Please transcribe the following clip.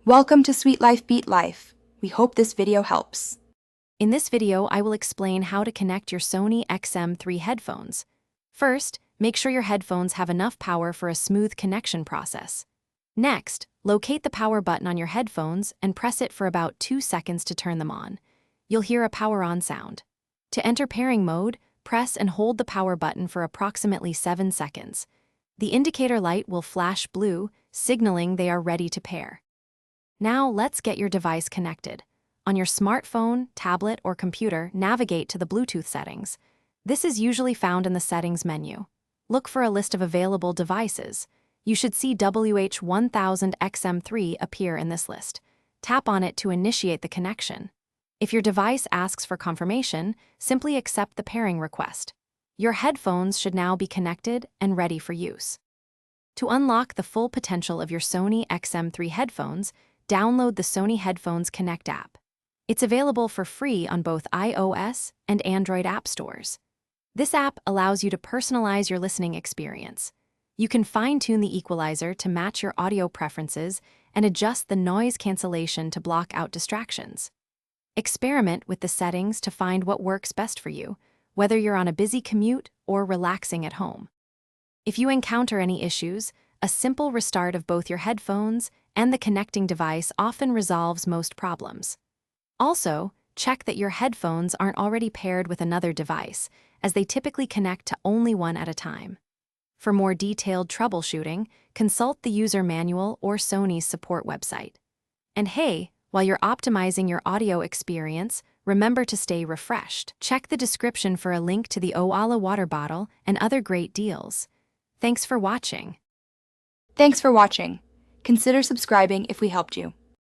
Welcome to Sweet Life Beat Life. We hope this video helps. In this video, I will explain how to connect your Sony XM3 headphones. First, make sure your headphones have enough power for a smooth connection process. Next, locate the power button on your headphones and press it for about 2 seconds to turn them on. You'll hear a power on sound. To enter pairing mode, press and hold the power button for approximately 7 seconds. The indicator light will flash blue, signaling they are ready to pair. Now let's get your device connected. On your smartphone, tablet, or computer, navigate to the Bluetooth settings. This is usually found in the settings menu. Look for a list of available devices. You should see WH1000XM3 appear in this list. Tap on it to initiate the connection. If your device asks for confirmation, simply accept the pairing request. Your headphones should now be connected and ready for use. To unlock the full potential of your Sony XM3 headphones, download the Sony Headphones Connect app. It's available for free on both iOS and Android app stores. This app allows you to personalize your listening experience. You can fine-tune the equalizer to match your audio preferences and adjust the noise cancellation to block out distractions. Experiment with the settings to find what works best for you, whether you're on a busy commute or relaxing at home. If you encounter any issues, a simple restart of both your headphones and the connecting device often resolves most problems. Also, check that your headphones aren't already paired with another device, as they typically connect to only one at a time. For more detailed troubleshooting, consult the user manual or Sony's support website. And hey, while you're optimizing your audio experience, remember to stay refreshed. Check the description for a link to the Oala water bottle and other great deals. Thanks for watching. Thanks for watching. Consider subscribing if we helped you.